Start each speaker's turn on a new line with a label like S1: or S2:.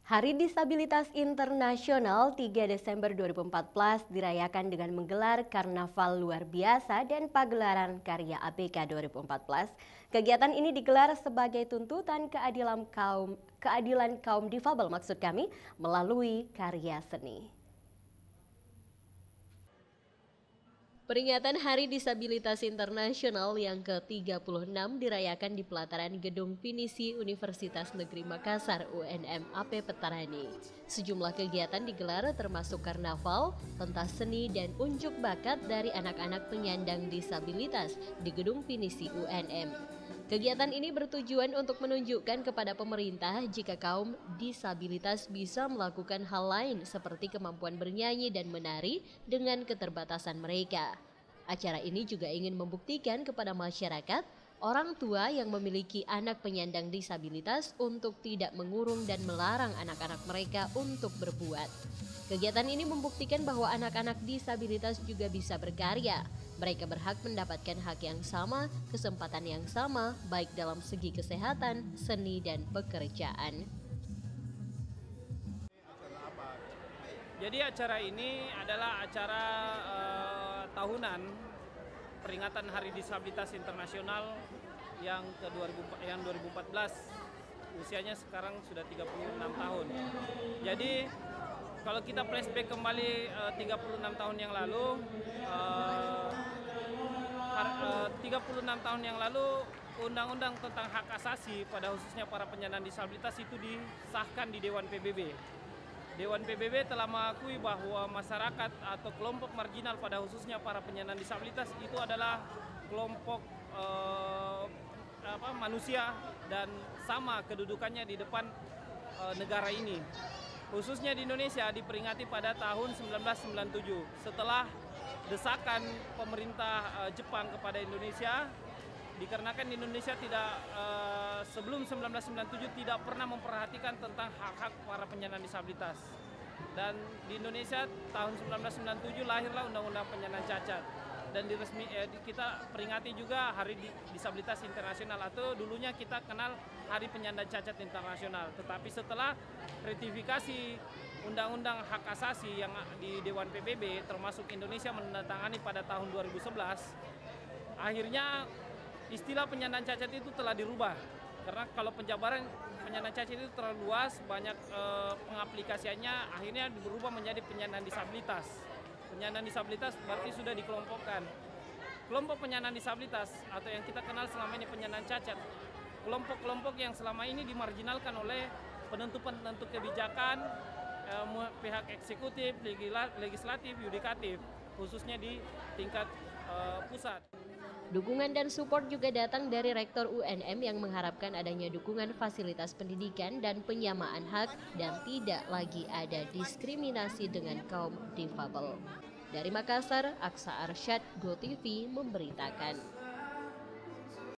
S1: Hari Disabilitas Internasional 3 Desember 2014 dirayakan dengan menggelar karnaval luar biasa dan pagelaran karya ABK 2014. Kegiatan ini digelar sebagai tuntutan keadilan kaum difabel maksud kami melalui karya seni. Peringatan Hari Disabilitas Internasional yang ke-36 dirayakan di pelataran Gedung Pinisi Universitas Negeri Makassar UNM AP Petarani. Sejumlah kegiatan digelar termasuk karnaval, pentas seni dan unjuk bakat dari anak-anak penyandang disabilitas di Gedung Pinisi UNM. Kegiatan ini bertujuan untuk menunjukkan kepada pemerintah jika kaum disabilitas bisa melakukan hal lain seperti kemampuan bernyanyi dan menari dengan keterbatasan mereka. Acara ini juga ingin membuktikan kepada masyarakat, orang tua yang memiliki anak penyandang disabilitas untuk tidak mengurung dan melarang anak-anak mereka untuk berbuat. Kegiatan ini membuktikan bahwa anak-anak disabilitas juga bisa berkarya. Mereka berhak mendapatkan hak yang sama, kesempatan yang sama, baik dalam segi kesehatan, seni, dan pekerjaan.
S2: Jadi acara ini adalah acara tahunan peringatan Hari Disabilitas Internasional yang 2014. Usianya sekarang sudah 36 tahun. Jadi kalau kita flashback kembali 36 tahun yang lalu, 36 tahun yang lalu Undang-Undang tentang hak asasi pada khususnya para penyandang disabilitas itu disahkan di Dewan PBB. Dewan PBB telah mengakui bahwa masyarakat atau kelompok marginal pada khususnya para penyandang disabilitas itu adalah kelompok manusia dan sama kedudukannya di depan negara ini. Khususnya di Indonesia diperingati pada tahun 1997 setelah desakan pemerintah Jepang kepada Indonesia, dikarenakan Indonesia sebelum 1997 tidak pernah memperhatikan tentang hak-hak para penyandang disabilitas. Dan di Indonesia tahun 1997 lahirlah Undang-Undang Penyandang Cacat. Dan kita peringati juga Hari Disabilitas Internasional, atau dulunya kita kenal Hari Penyandang Cacat Internasional. Tetapi setelah ratifikasi Undang-Undang Hak Asasi yang di Dewan PBB, termasuk Indonesia menandatangani pada tahun 2011, akhirnya istilah penyandang cacat itu telah dirubah. Karena kalau penjabaran penyandang cacat itu terlalu luas, banyak pengaplikasiannya, akhirnya berubah menjadi penyandang disabilitas. Penyandang disabilitas berarti sudah dikelompokkan. Kelompok penyandang disabilitas atau yang kita kenal selama ini penyandang cacat, kelompok-kelompok yang selama ini dimarginalkan oleh penentu-penentu kebijakan, pihak eksekutif, legislatif, yudikatif, khususnya di tingkat pusat.
S1: Dukungan dan support juga datang dari Rektor UNM yang mengharapkan adanya dukungan fasilitas pendidikan dan penyamaan hak dan tidak lagi ada diskriminasi dengan kaum difabel. Dari Makassar, Aksa Arsyad, GoTV memberitakan.